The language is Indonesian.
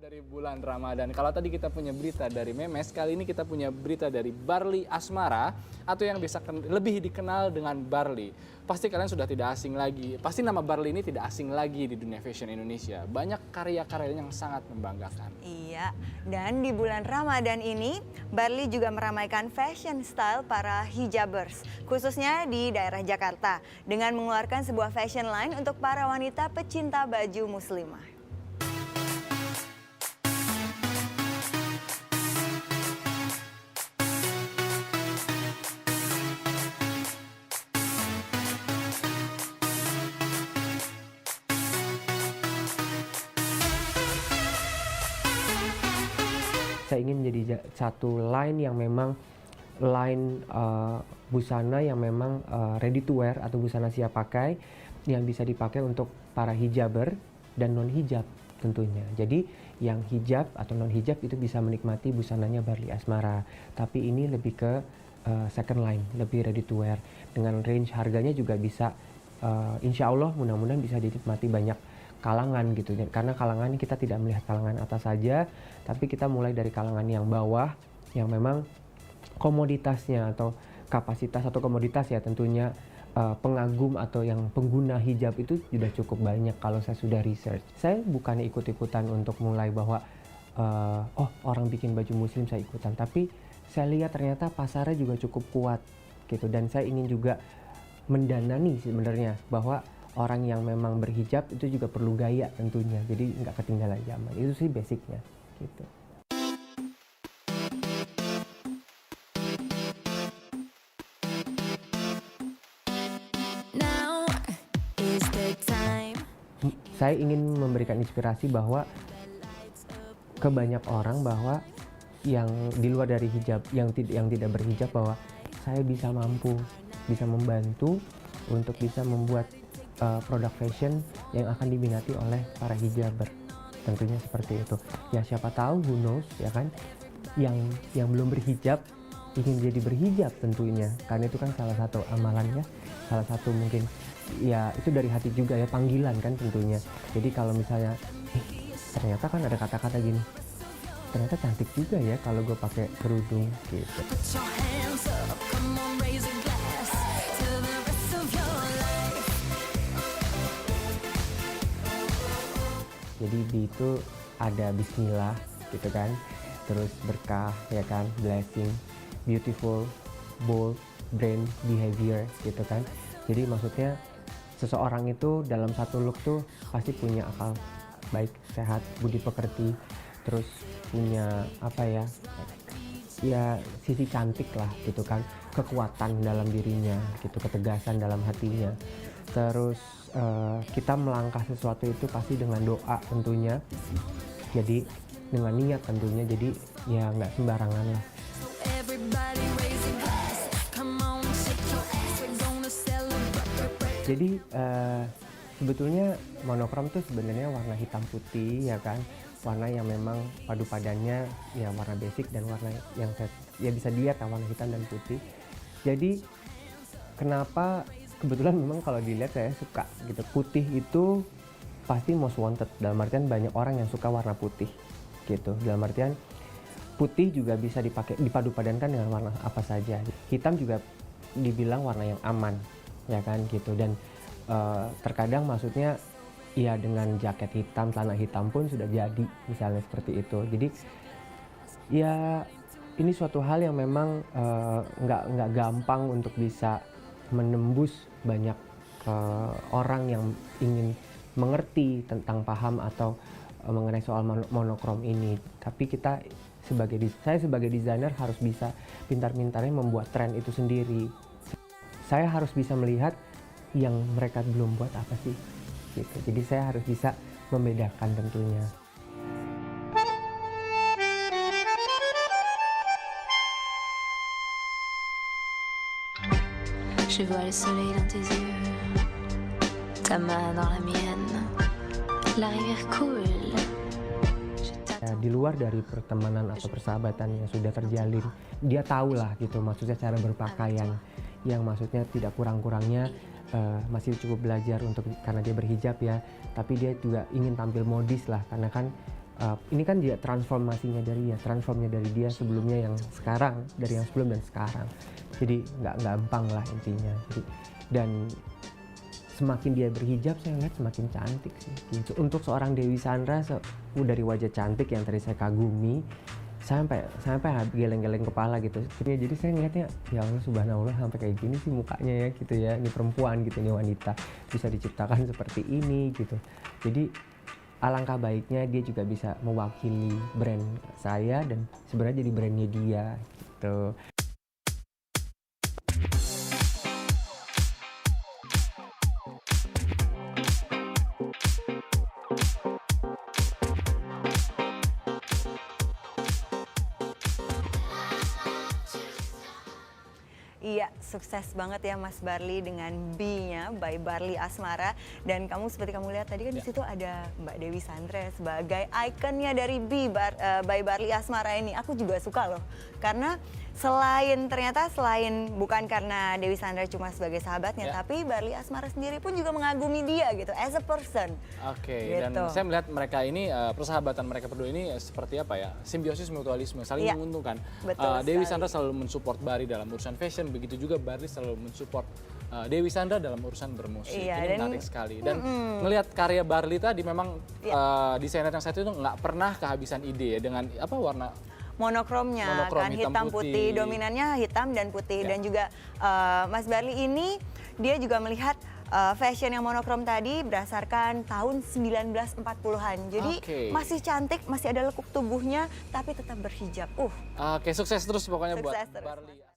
Dari bulan Ramadan. Kalau tadi kita punya berita dari Memes, kali ini kita punya berita dari Barli Asmara atau yang bisa lebih dikenal dengan Barli. Pasti kalian sudah tidak asing lagi. Pasti nama Barli ini tidak asing lagi di dunia fashion Indonesia. Banyak karya-karyanya yang sangat membanggakan. Iya, dan di bulan Ramadan ini Barli juga meramaikan fashion style para hijabers, khususnya di daerah Jakarta, dengan mengeluarkan sebuah fashion line untuk para wanita pecinta baju muslimah. Saya ingin menjadi satu line yang memang line busana yang memang ready to wear atau busana siap pakai yang bisa dipakai untuk para hijaber dan non hijab tentunya. Jadi yang hijab atau non hijab itu bisa menikmati busananya Barli Asmara. Tapi ini lebih ke second line, lebih ready to wear. Dengan range harganya juga bisa insya Allah mudah-mudahan bisa dinikmati banyak kalangan gitu, karena kalangan ini kita tidak melihat kalangan atas saja, tapi kita mulai dari kalangan yang bawah yang memang komoditasnya atau kapasitas atau komoditas ya tentunya pengagum atau yang pengguna hijab itu sudah cukup banyak. Kalau saya sudah research, saya bukannya ikut-ikutan untuk mulai bahwa oh orang bikin baju muslim saya ikutan, tapi saya lihat ternyata pasarnya juga cukup kuat gitu, dan saya ingin juga mendanani sebenarnya bahwa orang yang memang berhijab itu juga perlu gaya tentunya, jadi nggak ketinggalan zaman. Itu sih basicnya gitu. Saya ingin memberikan inspirasi bahwa ke banyak orang bahwa yang di luar dari hijab, yang tidak berhijab, bahwa saya bisa membantu untuk bisa membuat produk fashion yang akan diminati oleh para hijaber, tentunya seperti itu. Ya siapa tahu, who knows ya kan, yang belum berhijab ingin jadi berhijab tentunya, karena itu kan salah satu amalannya, salah satu mungkin ya itu dari hati juga ya, panggilan kan tentunya. Jadi kalau misalnya ternyata kan ada kata-kata gini, ternyata cantik juga ya kalau gue pakai kerudung gitu. Jadi di itu ada bismillah gitu kan, terus berkah ya kan, blessing, beautiful, bold, brand, behavior gitu kan. Jadi maksudnya seseorang itu dalam satu look tuh pasti punya akal baik, sehat, budi pekerti, terus punya apa ya sisi cantik lah gitu kan, kekuatan dalam dirinya gitu, ketegasan dalam hatinya. Terus kita melangkah sesuatu itu pasti dengan doa tentunya, jadi dengan niat tentunya, jadi ya nggak sembarangan lah. Jadi sebetulnya monokrom tuh sebenarnya warna hitam putih ya kan, warna yang memang padu padannya ya warna basic dan warna yang ya bisa dilihat warna hitam dan putih. Jadi kenapa kebetulan memang kalau dilihat saya suka gitu, putih itu pasti most wanted, dalam artian banyak orang yang suka warna putih gitu, dalam artian putih juga bisa dipakai dipadu-padankan dengan warna apa saja. Hitam juga dibilang warna yang aman ya kan gitu, dan terkadang maksudnya ya dengan jaket hitam, celana hitam pun sudah jadi misalnya seperti itu. Jadi ya ini suatu hal yang memang nggak gampang untuk bisa menembus banyak orang yang ingin mengerti tentang paham atau mengenai soal monokrom ini. Tapi saya sebagai desainer harus bisa pintar-pintarnya membuat tren itu sendiri. Saya harus bisa melihat yang mereka belum buat apa sih gitu. Jadi saya harus bisa membedakan tentunya. Je vois le soleil dans tes yeux, ta main dans la mienne, la rivière coule. Ya, di luar dari pertemanan atau persahabatan yang sudah terjalin, dia tahu lah gitu maksudnya cara berpakaian yang maksudnya tidak kurang-kurangnya masih cukup belajar untuk, karena dia berhijab ya, tapi dia juga ingin tampil modis lah, karena kan ini kan dia transformasinya transformnya dari dia sebelumnya yang sekarang, dari yang sebelum dan sekarang. Jadi nggak gampang lah intinya. Jadi, dan semakin dia berhijab saya lihat semakin cantik sih. Gitu. Untuk seorang Dewi Sandra dari wajah cantik yang tadi saya kagumi, sampai geleng-geleng kepala gitu. Jadi saya ngeliatnya ya Allah subhanallah sampai kayak gini sih mukanya ya gitu ya. Ini perempuan gitu, ini wanita bisa diciptakan seperti ini gitu. Jadi alangkah baiknya dia juga bisa mewakili brand saya dan sebenarnya jadi brandnya dia gitu. Iya, sukses banget ya Mas Barli dengan B-nya by Barli Asmara. Dan kamu seperti kamu lihat tadi kan di situ ada Mbak Dewi Sandra sebagai ikonnya dari by Barli Asmara ini. Aku juga suka loh, karena selain bukan karena Dewi Sandra cuma sebagai sahabatnya, tapi Barli Asmara sendiri pun juga mengagumi dia gitu as a person. Oke, gitu. dan saya melihat mereka ini persahabatan mereka berdua ini seperti apa ya, simbiosis mutualisme, saling menguntungkan. Betul Dewi sekali. Sandra selalu mensupport Barli dalam urusan fashion, begitu juga Barli selalu mensupport Dewi Sandra dalam urusan bermusik. Iya, ini menarik sekali. Dan melihat karya Barli tadi memang desainer yang satu itu nggak pernah kehabisan ide ya dengan warna Monokromnya monokrom, kan hitam putih, dominannya hitam dan putih. Dan juga Mas Barli ini dia juga melihat fashion yang monokrom tadi berdasarkan tahun 1940-an. Jadi masih cantik, masih ada lekuk tubuhnya, tapi tetap berhijab. Oke, sukses terus pokoknya Sukses buat terus. Barli.